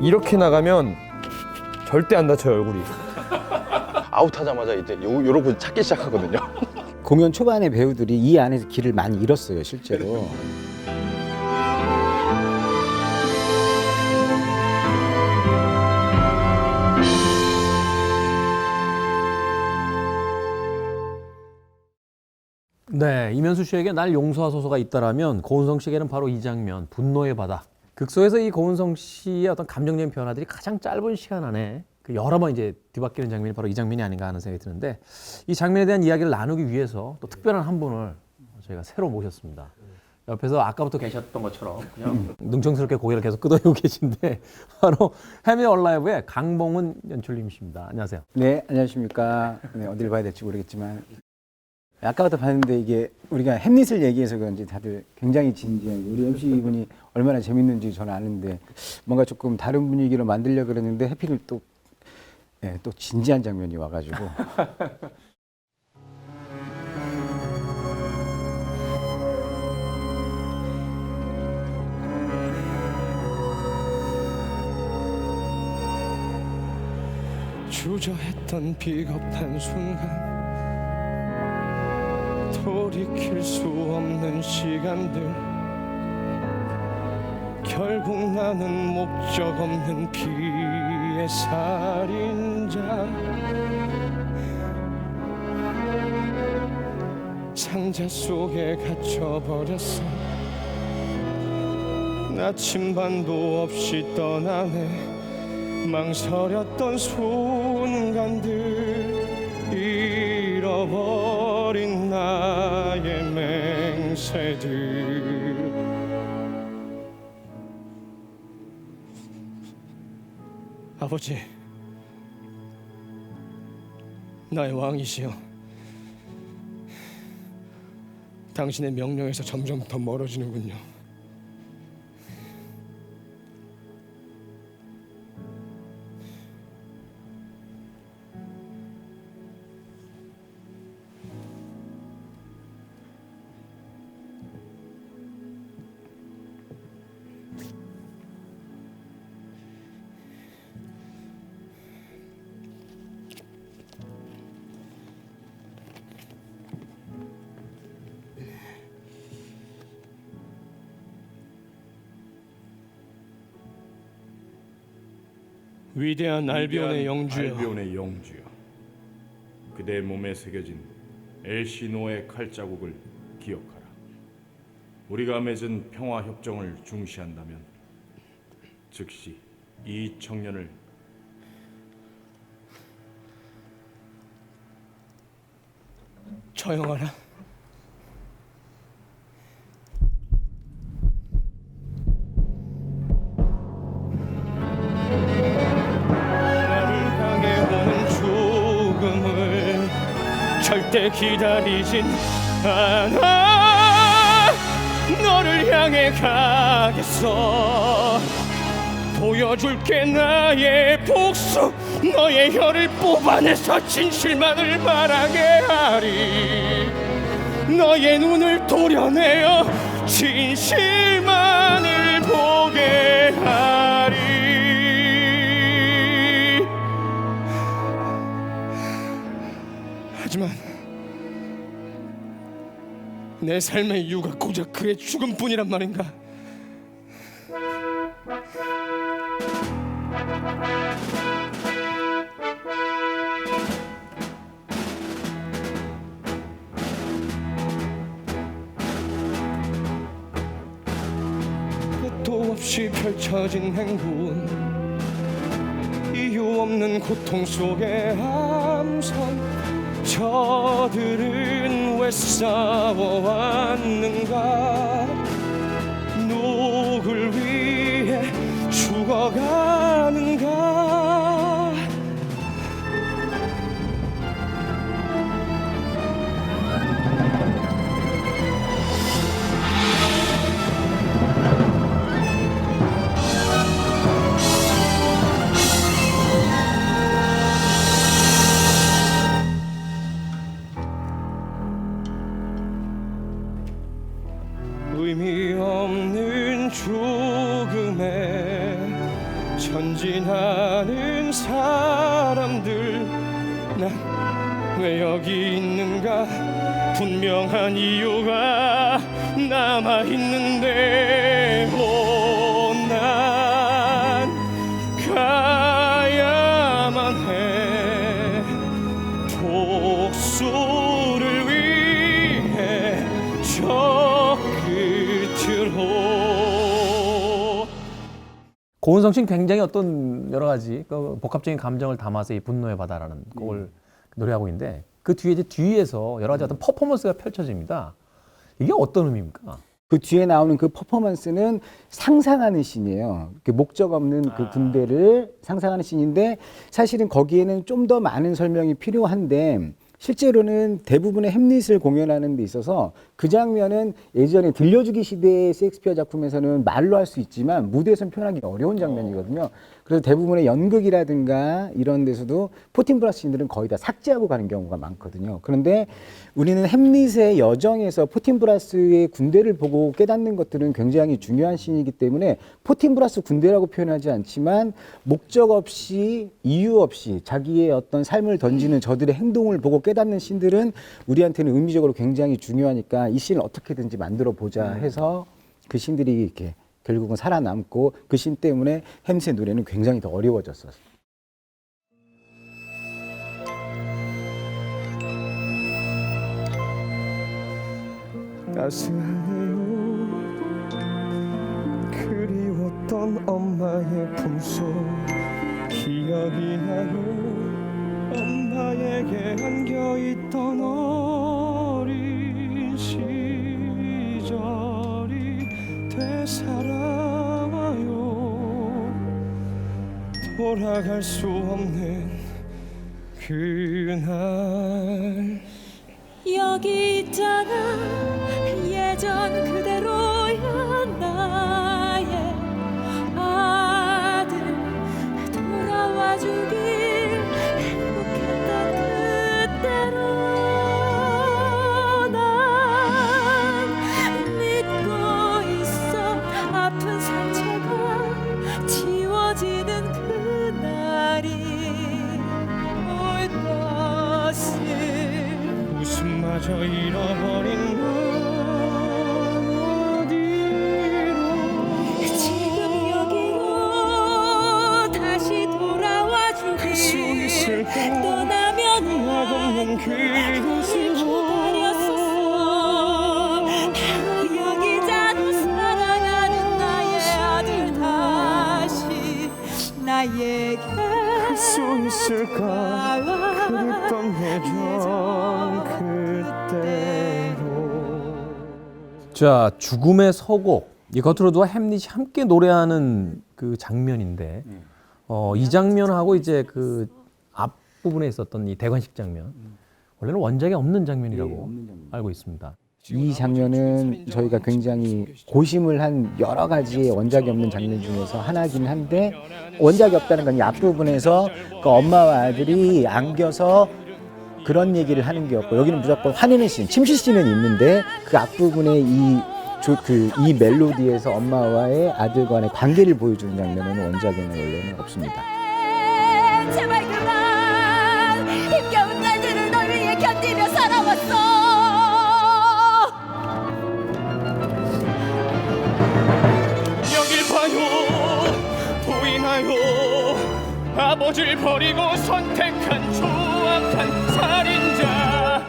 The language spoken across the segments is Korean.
이렇게 나가면 절대 안 다쳐요, 얼굴이. 아웃하자마자 이제 요러고 찾기 시작하거든요. 공연 초반에 배우들이 이 안에서 길을 많이 잃었어요, 실제로. 네, 이면수 씨에게 날 용서하소서가 있다라면 고은성 씨에게는 바로 이 장면, 분노의 바다. 극소에서 이 고은성 씨의 어떤 감정적인 변화들이 가장 짧은 시간 안에 그 여러 번 이제 뒤바뀌는 장면이 바로 이 장면이 아닌가 하는 생각이 드는데, 이 장면에 대한 이야기를 나누기 위해서 또 특별한 한 분을 저희가 새로 모셨습니다. 옆에서 아까부터 계셨던 것처럼 그냥 능청스럽게 고개를 계속 끄덕이고 계신데 바로 해미 얼라이브의 강봉은 연출님이십니다. 안녕하세요. 네, 안녕하십니까. 네, 어딜 봐야 될지 모르겠지만 아까부터 봤는데 이게 우리가 햄릿을 얘기해서 그런지 다들 굉장히 진지하고 우리 MC분이 얼마나 재밌는지 저는 아는데 뭔가 조금 다른 분위기로 만들려고 그랬는데 해필 또, 네, 또 진지한 장면이 와가지고 주저했던 비겁한 순간, 돌이킬 수 없는 시간들, 결국 나는 목적 없는 피해 살인자. 상자 속에 갇혀버렸어. 나침반도 없이 떠나네. 망설였던 순간들, 잃어버린 나의 맹세들. 아버지, 나의 왕이시여, 당신의 명령에서 점점 더 멀어지는군요. 위대한 알비온의 영주여, 알비온의 영주여, 그대 몸에 새겨진 엘시노의 칼자국을 기억하라. 우리가 맺은 평화 협정을 중시한다면 즉시 이 청년을 처형하라. 절대 기다리진 않아. 너를 향해 가겠어. 보여줄게 나의 복수. 너의 혀를 뽑아내서 진실만을 말하게 하리. 너의 눈을 도려내어 진실만을 보게 하리. 하지만 내 삶의 이유가 고작 그의 죽음뿐이란 말인가? 끝도 없이 펼쳐진 행군, 이유 없는 고통 속의 함성. 저들은 왜 싸워왔는가? 누굴 위해 죽어가는가? 의미 전진하는 사람들 난 왜 여기 있는가 분명한 이유가 남아있는데 난 가야만 해 복수를 위해 저 끝으로. 고은성 씨는 굉장히 어떤 여러 가지 그 복합적인 감정을 담아서 이 분노의 바다라는 곡을 노래하고 있는데 그 뒤에 이제 뒤에서 여러 가지 어떤 퍼포먼스가 펼쳐집니다. 이게 어떤 의미입니까? 그 뒤에 나오는 그 퍼포먼스는 상상하는 씬이에요. 그 목적 없는 그 군대를 상상하는 씬인데 사실은 거기에는 좀 더 많은 설명이 필요한데 실제로는 대부분의 햄릿을 공연하는 데 있어서 그 장면은 예전에 들려주기 시대의 셰익스피어 작품에서는 말로 할 수 있지만 무대에서는 표현하기 어려운 장면이거든요. 그래서 대부분의 연극이라든가 이런 데서도 포틴브라스 씬들은 거의 다 삭제하고 가는 경우가 많거든요. 그런데 우리는 햄릿의 여정에서 포틴브라스의 군대를 보고 깨닫는 것들은 굉장히 중요한 씬이기 때문에 포틴브라스 군대라고 표현하지 않지만 목적 없이 이유 없이 자기의 어떤 삶을 던지는 저들의 행동을 보고 깨닫는 씬들은 우리한테는 의미적으로 굉장히 중요하니까 이 씬을 어떻게든지 만들어 보자 해서 그 씬들이 이렇게 결국은 살아남고 그 씬 때문에 햄릿의 노래는 굉장히 더 어려워졌었어요. 따스하네요. 그리웠던 엄마의 품속 기억이 나요. 엄마에게 안겨있던 어린 시절이 되살아와요. 돌아갈 수 없는 그날 여기 있잖아 예전 그대로야 나의 아들 돌아와 주길 행복했던 그때로 난 믿고 있어 아픈 상처가 지워지는 그날이 올 것을 웃음마저 잃어버린 넌 어디로 지금 여기로 다시 돌아와 갈 수 주길 있을까? 떠나면 나 없는 그곳으로 기다렸었어 바로 여기잖아 사랑하는 나의 아들 다시 나에게 갈 수 있을까? 그립던 예전 그때로. 자, 죽음의 서곡. 이 거트루드와 햄릿이 함께 노래하는 그 장면인데 이 장면하고 이제 그 앞부분에 있었던 이 대관식 장면 원래는 원작에 없는 장면이라고 알고 있습니다. 이 장면은 저희가 굉장히 고심을 한 여러 가지의 원작이 없는 장면 중에서 하나긴 한데 원작이 없다는 건 이 앞부분에서 그 엄마와 아들이 안겨서 그런 얘기를 하는 게 없고 여기는 무조건 화내는 씬, 침실 씬은 있는데 그 앞부분에 이 멜로디에서 엄마와의 아들 간의 관계를 보여주는 장면은 원작에는 원래는 없습니다. 제발 그만 힘겨운 날들을 널 위해 견디며 살아왔어 여길 봐요 보이나요 아버지를 버리고 선택한 조악한 살인자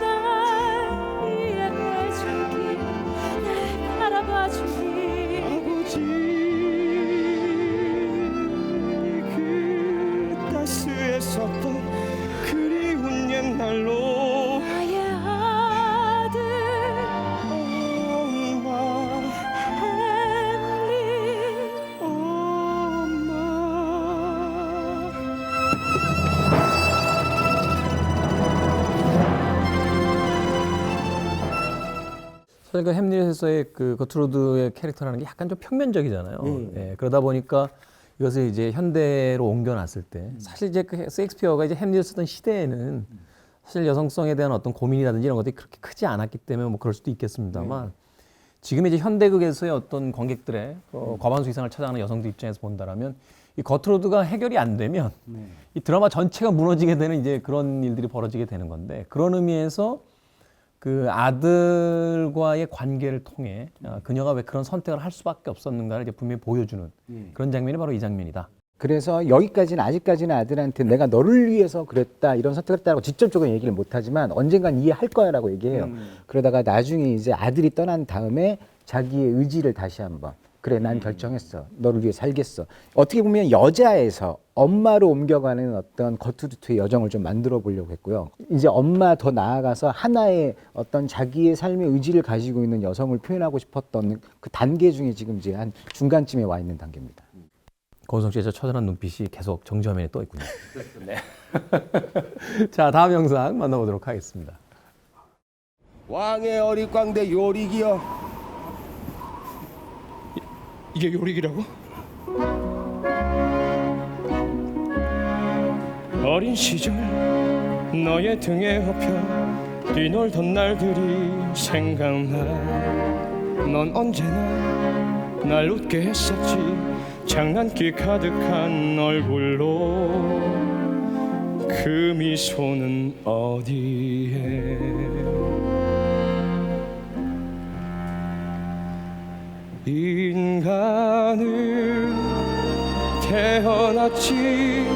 날 이해해주길 날 바라봐주길 아버지 그 따스했었던 그리운 옛날로 나의 아들 엄마 햄릿 엄마 사실 그 햄릿에서의 그 거트루드의 캐릭터라는 게 약간 좀 평면적이잖아요. 예, 그러다 보니까 이것을 이제 현대로 옮겨놨을 때 사실 이제 그 셰익스피어가 이제 햄릿을 쓰던 시대에는 사실 여성성에 대한 어떤 고민이라든지 이런 것들이 그렇게 크지 않았기 때문에 뭐 그럴 수도 있겠습니다만 지금 이제 현대극에서의 어떤 관객들의 과반수 이상을 찾아가는 여성들 입장에서 본다라면 이 거트루드가 해결이 안 되면 이 드라마 전체가 무너지게 되는 이제 그런 일들이 벌어지게 되는 건데 그런 의미에서 그 아들과의 관계를 통해 그녀가 왜 그런 선택을 할 수밖에 없었는가를 이제 분명히 보여주는 그런 장면이 바로 이 장면이다. 그래서 여기까지는 아직까지는 아들한테 내가 너를 위해서 그랬다 이런 선택을 했다고 직접적으로 얘기를 못하지만 언젠간 이해할 거야라고 얘기해요. 그러다가 나중에 이제 아들이 떠난 다음에 자기의 의지를 다시 한번 그래 난 결정했어 너를 위해 살겠어. 어떻게 보면 여자에서 엄마로 옮겨가는 어떤 거투두투의 여정을 좀 만들어 보려고 했고요. 이제 엄마 더 나아가서 하나의 어떤 자기의 삶의 의지를 가지고 있는 여성을 표현하고 싶었던 그 단계 중에 지금 이제 한 중간쯤에 와 있는 단계입니다. 고은성 씨의 저 처절한 눈빛이 계속 정지화면에 떠 있군요. 네. 자, 다음 영상 만나보도록 하겠습니다. 왕의 어릿광대 요리기여. 이게 요리기라고? 어린 시절 너의 등에 업혀 뛰놀던 날들이 생각나. 넌 언제나 날 웃게 했었지. 장난기 가득한 얼굴로 그 미소는 어디에. 인간은 태어났지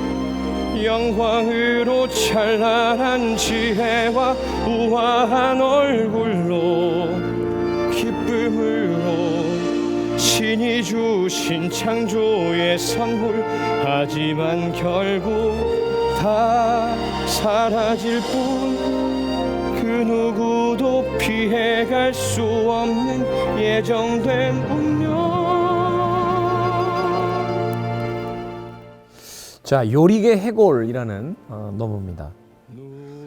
영광으로 찬란한 지혜와 우아한 얼굴로 기쁨으로 신이 주신 창조의 선물. 하지만 결국 다 사라질 뿐 그 누구도 피해갈 수 없는 예정된 운명. 자, 요리계 해골이라는 너브입니다.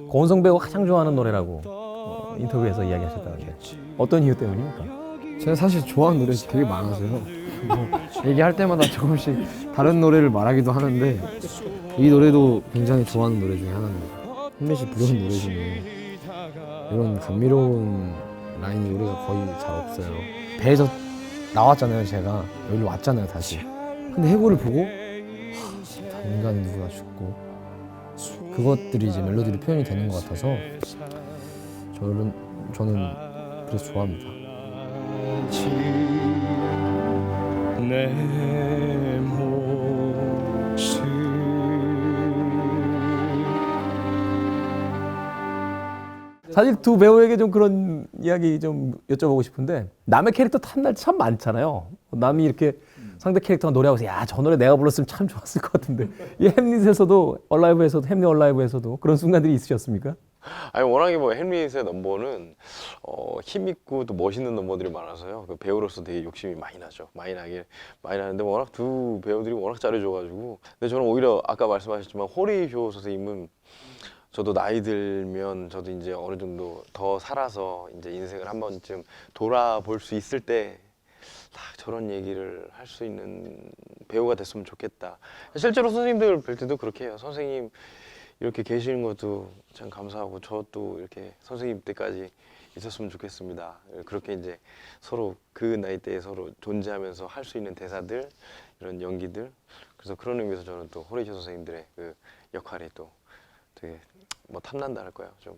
고은성 배우가 가장 좋아하는 노래라고 인터뷰에서 이야기하셨다는데 어떤 이유 때문입니까? 제가 사실 좋아하는 노래가 되게 많아서요. 뭐 얘기할 때마다 조금씩 다른 노래를 말하기도 하는데 이 노래도 굉장히 좋아하는 노래 중에 하나입니다. 현미 씨 부르는 노래 중에 이런 감미로운 라인 노래가 거의 잘 없어요. 배에서 나왔잖아요. 제가 여기로 왔잖아요. 다시. 근데 해골을 보고 인간은 누구나 죽고 그것들이 이제 멜로디로 표현이 되는 것 같아서 저는 그래서 좋아합니다. 내 모습. 사실 두 배우에게 좀 그런 이야기 좀 여쭤보고 싶은데 남의 캐릭터 탄 날 참 많잖아요. 남이 이렇게 상대 캐릭터가 노래하고 있어요. 야, 저 노래 내가 불렀으면 참 좋았을 것 같은데 이 햄릿에서도 햄릿 얼라이브에서도 그런 순간들이 있으셨습니까? 아니 워낙에 뭐 햄릿의 넘버는 힘있고 또 멋있는 넘버들이 많아서요. 그 배우로서 되게 욕심이 많이 나죠. 많이 나는데 워낙 두 배우들이 워낙 잘해줘가지고. 근데 저는 오히려 아까 말씀하셨지만 호리쇼 선생님은 저도 나이 들면 저도 이제 어느 정도 더 살아서 이제 인생을 한 번쯤 돌아볼 수 있을 때 딱 저런 얘기를 할 수 있는 배우가 됐으면 좋겠다. 실제로 선생님들 뵐 때도 그렇게 해요. 선생님 이렇게 계시는 것도 참 감사하고 저도 이렇게 선생님 때까지 있었으면 좋겠습니다. 그렇게 이제 서로 그 나이대에 서로 존재하면서 할 수 있는 대사들, 이런 연기들. 그래서 그런 의미에서 저는 또 호리쇼 선생님들의 그 역할이 또 되게 뭐 탐난다 할 거예요. 좀.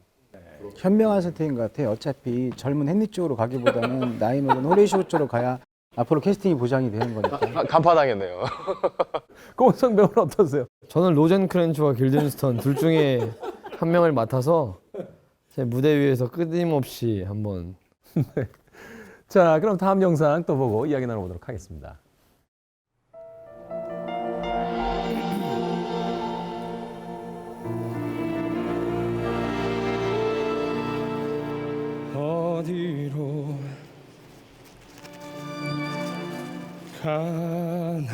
현명한 선택인 것 같아요. 어차피 젊은 햄릿 쪽으로 가기보다는 나이 먹은 호리쇼 쪽으로 가야 앞으로 캐스팅이 보장이 되는 거니까. 간파당했네요. 고은성 배우는 어떠세요? 저는 로젠크랜츠와 길든스턴 둘 중에 한 명을 맡아서 제 무대 위에서 끊임없이 한번. 자, 그럼 다음 영상 또 보고 이야기 나눠보도록 하겠습니다. 어디로 가나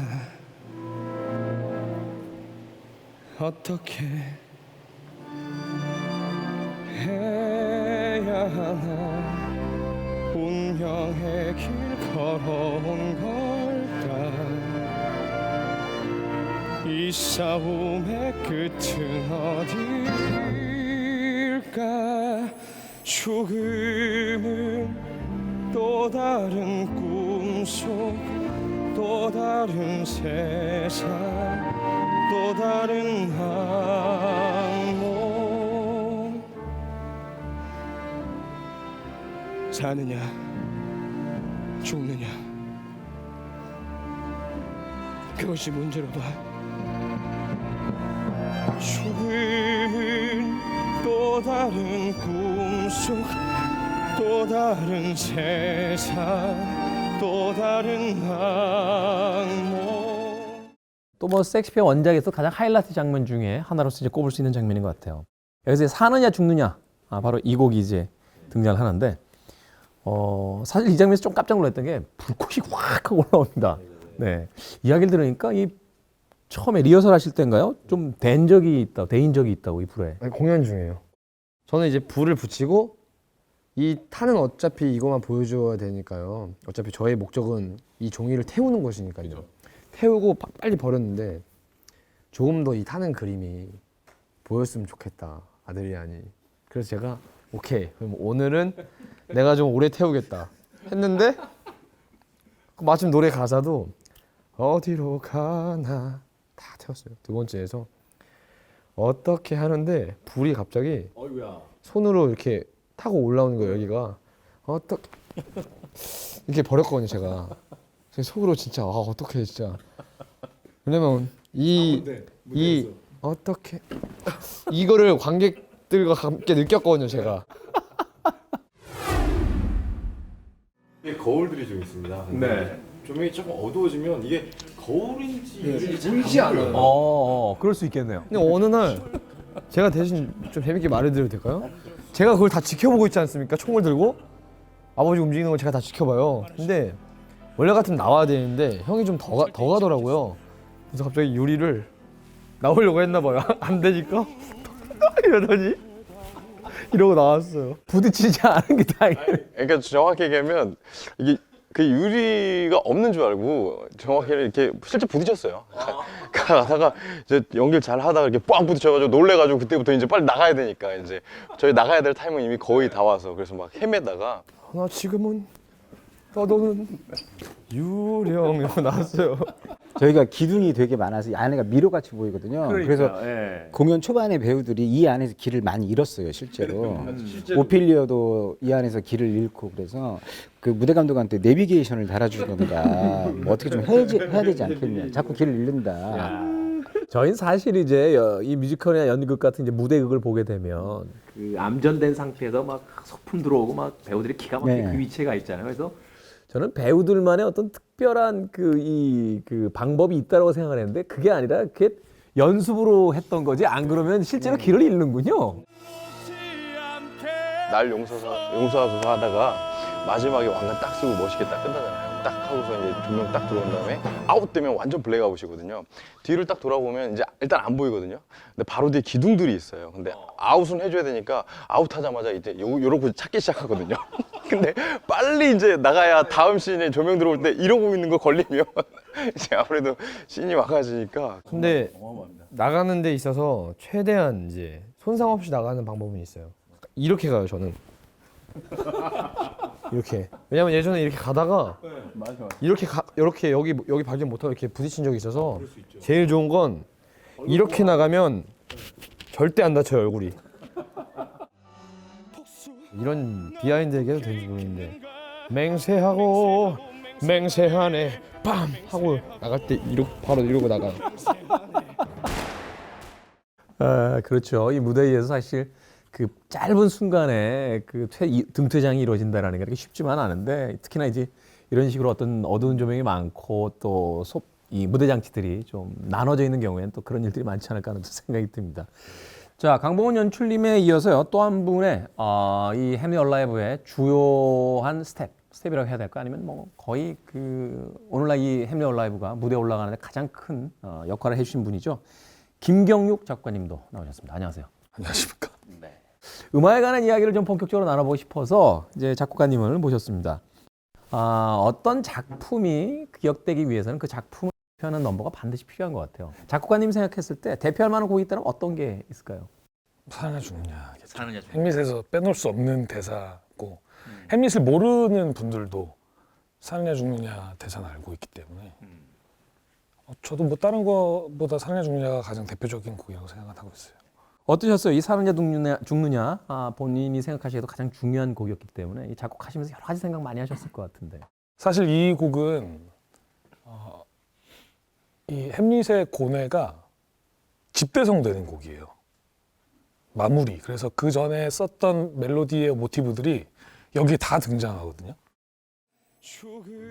어떻게 해야 하나 운명의 길 걸어온 걸까. 이 싸움의 끝은 죽음은 또 다른 꿈속 또 다른 세상 또 다른 항목 사느냐 죽느냐 그것이 문제로다. 죽음은 또 다른 꿈속 또 다른 세상 또 다른 항목. 또 뭐 섹스피어 원작에서 가장 하이라이트 장면 중에 하나로서 이제 꼽을 수 있는 장면인 것 같아요. 여기서 사느냐 죽느냐, 바로 이 곡이 이제 등장을 하는데, 사실 이 장면에서 좀 깜짝 놀랐던 게 불꽃이 확 하고 올라옵니다. 네, 이야기를 들으니까 이 처음에 리허설 하실 때인가요? 좀 대인 적이 있다고 이 불에. 아니, 공연 중이에요. 저는 이제 불을 붙이고 이 탄은 어차피 이것만 보여줘야 되니까요. 어차피 저의 목적은 이 종이를 태우는 것이니까요. 태우고 빨리 버렸는데 조금 더 이 타는 그림이 보였으면 좋겠다, 아드리안이. 그래서 제가 오케이, 그럼 오늘은 내가 좀 오래 태우겠다 했는데 마침 노래 가사도 어디로 가나 다 태웠어요. 두 번째에서 어떻게 하는데 불이 갑자기 손으로 이렇게 타고 올라오는 거예요. 여기가 어떻게 이렇게 버렸거든요. 제가 속으로 진짜 어떻게 진짜, 왜냐면 이 어떻게 이거를 관객들과 함께 느꼈거든요. 제가. 이게 거울들이 좀 있습니다. 네. 조명이 조금 어두워지면 이게 거울인지 보이지 않아요. 그럴 수 있겠네요. 근데 어느 날 제가 대신 좀 재밌게 말을 드려도 될까요? 제가 그걸 다 지켜보고 있지 않습니까? 총을 들고 아버지 움직이는 걸 제가 다 지켜봐요. 근데 원래 같으면 나와야 되는데 형이 좀 더 가더라고요. 그래서 갑자기 유리를 나오려고 했나 봐요. 안 되니까 이러더니 이러고 나왔어요. 부딪히지 않은 게 다행이에요. 그러니까 정확히 얘기하면 이게 그 유리가 없는 줄 알고 정확히 이렇게 실제 부딪혔어요. 가다가 이제 연기를 잘 하다가 이렇게 뻥 부딪혀가지고 놀래가지고 그때부터 이제 빨리 나가야 되니까 이제 저희 나가야 될 타임은 이미 거의 다 와서 그래서 막 헤매다가 나 지금은 떠도는 유령 이러고 나왔어요. 저희가 기둥이 되게 많아서 이 안에가 미로같이 보이거든요. 그래서 공연 초반에 배우들이 이 안에서 길을 많이 잃었어요, 실제로. 오피리어도 이 안에서 길을 잃고 그래서 그 무대 감독한테 내비게이션을 달아주던가 뭐 어떻게 좀 해야 되지 않겠냐. 자꾸 길을 잃는다. 저희는 사실 이제 이 뮤지컬이나 연극 같은 이제 무대극을 보게 되면 그 암전된 상태에서 막 소품 들어오고 막 배우들이 기가 막히게 네. 그 위치가 있잖아요. 그래서 저는 배우들만의 어떤 특별한 그 방법이 있다고 생각을 했는데 그게 아니라 그게 연습으로 했던 거지 안 그러면 실제로 길을 잃는군요. 날 용서하소서 하다가 마지막에 왕관 딱 쓰고 멋있게 딱 끝나잖아요. 딱 하고서 이제 조명 딱 들어온 다음에 아웃되면 완전 블랙아웃이거든요. 뒤를 딱 돌아보면 이제 일단 안 보이거든요. 근데 바로 뒤에 기둥들이 있어요. 근데 아웃은 해줘야 되니까 아웃하자마자 이제 요러고 찾기 시작하거든요. 근데 빨리 이제 나가야 다음 씬에 조명 들어올 때 이러고 있는 거 걸리면 이제 아무래도 씬이 막아지니까. 근데 나가는 데 있어서 최대한 이제 손상 없이 나가는 방법은 있어요. 이렇게 가요, 저는. 이렇게. 왜냐면 예전에 이렇게 가다가 이렇게 여기 발견 못하고 이렇게 부딪힌 적이 있어서 제일 좋은 건 이렇게 나가면 절대 안 다쳐요, 얼굴이. 이런 비하인드 얘기해도 되는지 모르겠는데 맹세하고 맹세하네 빰 하고 나갈 때 바로 이러고 나가요. 그렇죠. 이 무대에 의해서 사실 그 짧은 순간에 그 등퇴장이 이루어진다라는 게 그렇게 쉽지만 않은데 특히나 이제 이런 식으로 어떤 어두운 조명이 많고 또 이 무대 장치들이 좀 나눠져 있는 경우에는 또 그런 일들이 많지 않을까 하는 생각이 듭니다. 자, 강봉원 연출님에 이어서요 또 한 분의 이 햄릿 얼라이브의 주요한 스텝이라고 해야 될까 아니면 뭐 거의 그 오늘날 이 햄릿 얼라이브가 무대에 올라가는데 가장 큰 역할을 해주신 분이죠. 김경육 작가님도 나오셨습니다. 안녕하세요. 안녕하십니까. 음악에 관한 이야기를 좀 본격적으로 나눠보고 싶어서 이제 작곡가님을 모셨습니다. 어떤 작품이 기억되기 위해서는 그 작품을 대표하는 넘버가 반드시 필요한 것 같아요. 작곡가님 생각했을 때 대표할 만한 곡이 있다면 어떤 게 있을까요? 사느냐 죽느냐. 사느냐 죽느냐. 햄릿에서 빼놓을 수 없는 대사고 햄릿을 모르는 분들도 사느냐 죽느냐 대사는 알고 있기 때문에 저도 뭐 다른 거보다 사느냐 죽느냐가 가장 대표적인 곡이라고 생각하고 있어요. 어떠셨어요? 이 사느냐 죽느냐 본인이 생각하시기에도 가장 중요한 곡이었기 때문에 이 작곡하시면서 여러 가지 생각 많이 하셨을 것 같은데. 사실 이 곡은 이 햄릿의 고뇌가 집대성되는 곡이에요. 마무리. 그래서 그 전에 썼던 멜로디의 모티브들이 여기에 다 등장하거든요.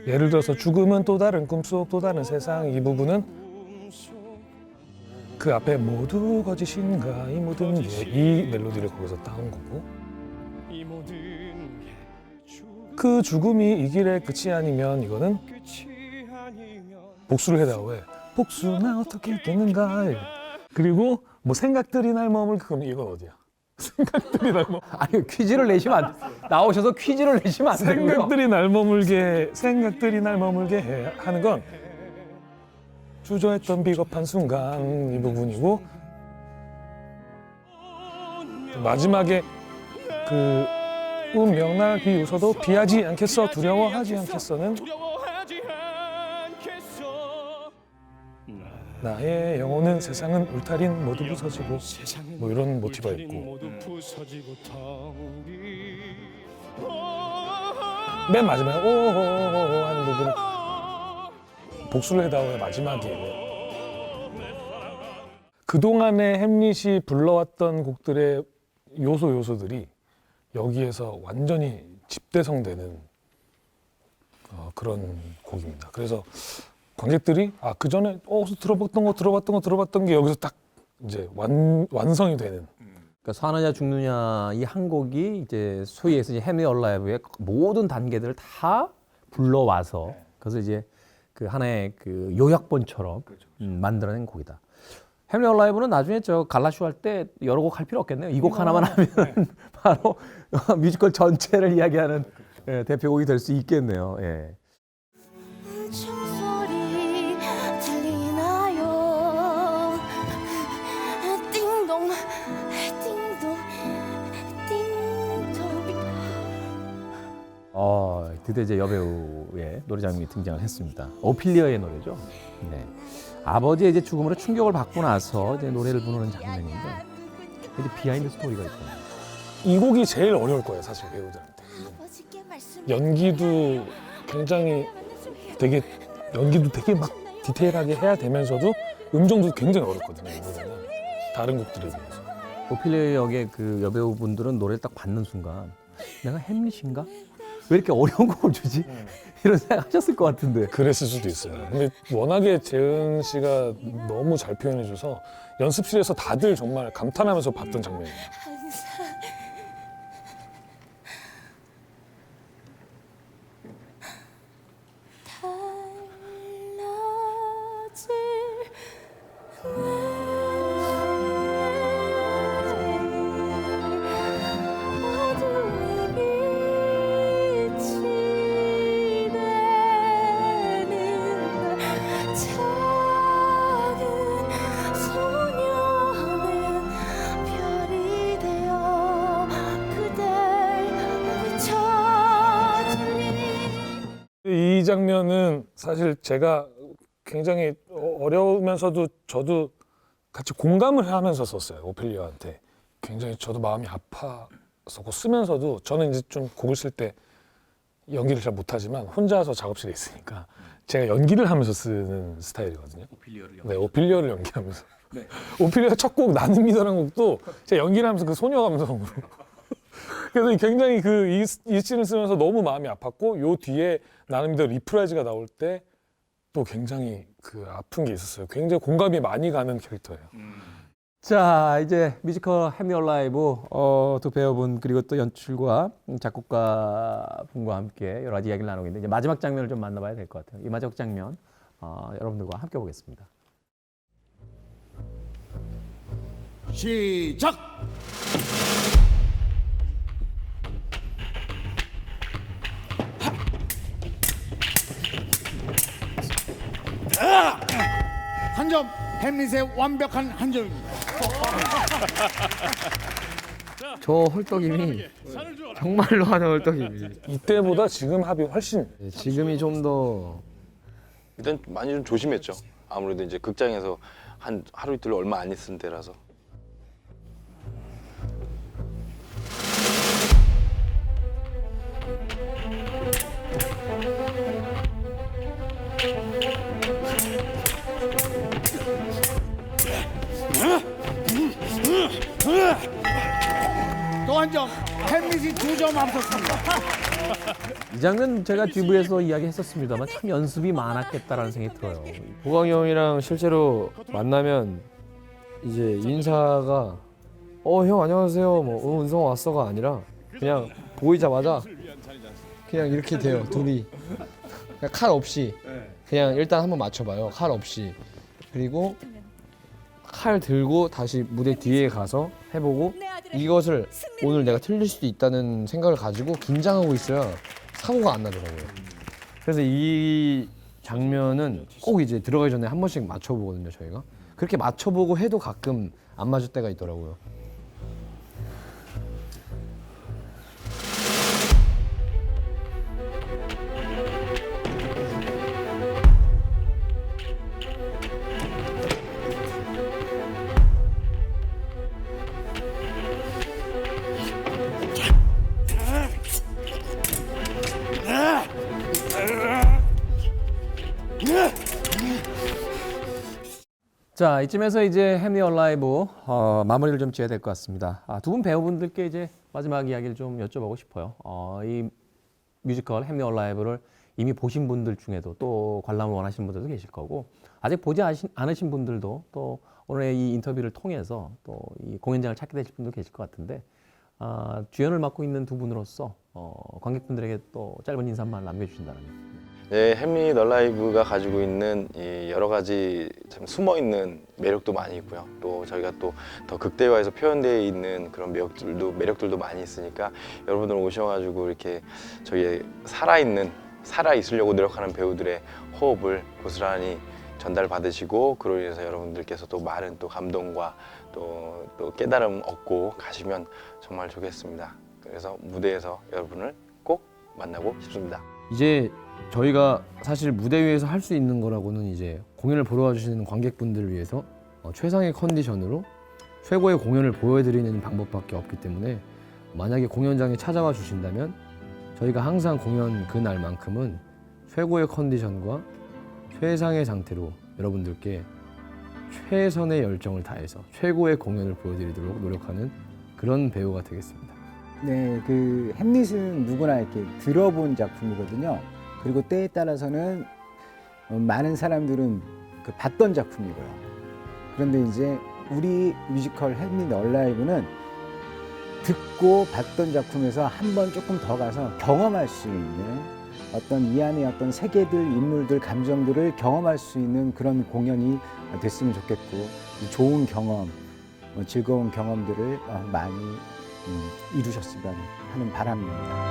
예를 들어서 죽음은 또 다른 꿈속 또 다른 세상 이 부분은 그 앞에 모두 거짓인가 이 모든 게 이 멜로디를 거기서 따온 거고 그 죽음이 이 길의 끝이 아니면 이거는 복수를 해다오에 복수나 어떻게 되는가 그리고 뭐 생각들이 날 머물 그럼 이건 어디야? 생각들이 날 머물 아니 퀴즈를 내시면 안 나오셔서 퀴즈를 내시면 안 되고요. 생각들이 날 머물게 해 하는 건 주저했던 비겁한 순간 이 부분이고 마지막에 그 운명 날 비웃어도 비하지 않겠어 두려워하지 않겠어는 나의 영혼은 세상은 울타린 모두 부서지고 뭐 이런 모티브가 있고 맨 마지막에 오호호호 하는 부분 복수를 해다오의 마지막이에요. 그동안에 햄릿이 불러왔던 곡들의 요소들이 여기에서 완전히 집대성되는 그런 곡입니다. 그래서 관객들이 그 전에 들어봤던 게 여기서 딱 이제 완성이 되는. 그러니까 사느냐 죽느냐 이 한 곡이 이제 소위 해서 이제 햄릿 얼라이브의 모든 단계들을 다 불러와서 그래서 이제 그 하나의 그 요약본처럼 만들어낸 곡이다. 햄릿 얼라이브는 나중에 저 갈라쇼 할 때 여러 곡 할 필요 없겠네요. 이 곡 하나만 하면 바로 뮤지컬 전체를 이야기하는 대표곡이 될 수 있겠네요. 예. 총소리 들리나요? 띵동 띵동 띵동. 드디어 이제 여배우의 노래 장면이 등장을 했습니다. 오피리아의 노래죠. 네. 아버지의 이제 죽음으로 충격을 받고 나서 이제 노래를 부르는 장면인데 이제 비하인드 스토리가 있거든요. 이 곡이 제일 어려울 거예요, 사실 배우들한테. 연기도 굉장히 연기도 되게 막 디테일하게 해야 되면서도 음정도 굉장히 어렵거든요. 이 노래는 다른 곡들에 비해서. 오피리아 역의 그 여배우분들은 노래를 딱 받는 순간 내가 햄릿인가? 왜 이렇게 어려운 곡을 주지? 이런 생각 하셨을 것 같은데. 그랬을 수도 있어요. 근데 워낙에 재은 씨가 너무 잘 표현해줘서 연습실에서 다들 정말 감탄하면서 봤던 장면이에요. 이 장면은 사실 제가 굉장히 어려우면서도 저도 같이 공감을 하면서 썼어요. 오피리아한테. 굉장히 저도 마음이 아팠었고 쓰면서도 저는 이제 좀 곡을 쓸 때 연기를 잘 못하지만 혼자서 작업실에 있으니까 제가 연기를 하면서 쓰는 스타일이거든요. 오피리아를 연기하면서. 네. 오피리아 첫 곡 나는 믿어라는 곡도 제가 연기를 하면서 그 소녀 감성으로 그래서 굉장히 이 씬을 쓰면서 너무 마음이 아팠고 요 뒤에 나는 믿어 리프라이즈가 나올 때 또 굉장히 그 아픈 게 있었어요. 굉장히 공감이 많이 가는 캐릭터예요. 자, 이제 뮤지컬 햄릿 얼라이브 두 배우분 그리고 또 연출과 작곡가 분과 함께 여러 가지 이야기를 나누고 있는데 이제 마지막 장면을 좀 만나봐야 될 것 같아요. 이 마지막 장면 여러분들과 함께 보겠습니다. 시작! 한 점, 햄릿의 완벽한 한 점입니다. 저 헐떡임이 정말로 하는 헐떡임이. 이때보다 지금 합이 훨씬 네, 지금이 좀 더 일단 많이 좀 조심했죠. 아무래도 이제 극장에서 한 하루 이틀 얼마 안 있은 때라서. 또 한 점. 햄릿이 2점 앞섰습니다. 이 장면 제가 듀브에서 이야기했었습니다만 참 연습이 많았겠다라는 생각이 들어요. 보광이 형이랑 실제로 만나면 이제 인사가 형 안녕하세요 뭐 은성 왔어가 아니라 그냥 보이자마자 그냥 이렇게 돼요 둘이 그냥 칼 없이 그냥 일단 한번 맞춰봐요 칼 없이 그리고 칼 들고 다시 무대 뒤에 가서 해보고 이것을 오늘 내가 틀릴 수도 있다는 생각을 가지고 긴장하고 있어야 사고가 안 나더라고요. 그래서 이 장면은 꼭 이제 들어가기 전에 한 번씩 맞춰보거든요 저희가. 그렇게 맞춰보고 해도 가끔 안 맞을 때가 있더라고요. 자, 이쯤에서 이제 햄리 얼라이브 마무리를 좀 지어야 될 것 같습니다. 두 분 배우분들께 이제 마지막 이야기를 좀 여쭤보고 싶어요. 이 뮤지컬 햄리 얼라이브를 이미 보신 분들 중에도 또 관람을 원하시는 분들도 계실 거고 아직 보지 않으신 분들도 또 오늘의 이 인터뷰를 통해서 또 이 공연장을 찾게 되실 분도 계실 것 같은데 주연을 맡고 있는 두 분으로서 관객분들에게 또 짧은 인사 한번 남겨주신다면. 네, 햄릿 얼라이브가 가지고 있는 이 여러 가지 참 숨어 있는 매력도 많이 있고요. 또 저희가 또 더 극대화해서 표현되어 있는 그런 매력들도 많이 있으니까 여러분들 오셔가지고 이렇게 저희의 살아 있으려고 노력하는 배우들의 호흡을 고스란히 전달받으시고 그로 인해서 여러분들께서 또 많은 또 감동과 또 깨달음 얻고 가시면 정말 좋겠습니다. 그래서 무대에서 여러분을 꼭 만나고 싶습니다. 이제 저희가 사실 무대 위에서 할 수 있는 거라고는 이제 공연을 보러 와주시는 관객분들을 위해서 최상의 컨디션으로 최고의 공연을 보여드리는 방법밖에 없기 때문에 만약에 공연장에 찾아와 주신다면 저희가 항상 공연 그날만큼은 최고의 컨디션과 최상의 상태로 여러분들께 최선의 열정을 다해서 최고의 공연을 보여드리도록 노력하는 그런 배우가 되겠습니다. 네, 그 햄릿은 누구나 이렇게 들어본 작품이거든요. 그리고 때에 따라서는 많은 사람들은 그 봤던 작품이고요. 그런데 이제 우리 뮤지컬 햄릿 얼라이브는 듣고 봤던 작품에서 한 번 조금 더 가서 경험할 수 있는 어떤 이 안의 어떤 세계들, 인물들, 감정들을 경험할 수 있는 그런 공연이 됐으면 좋겠고 좋은 경험, 즐거운 경험들을 많이 이루셨으면 하는 바람입니다.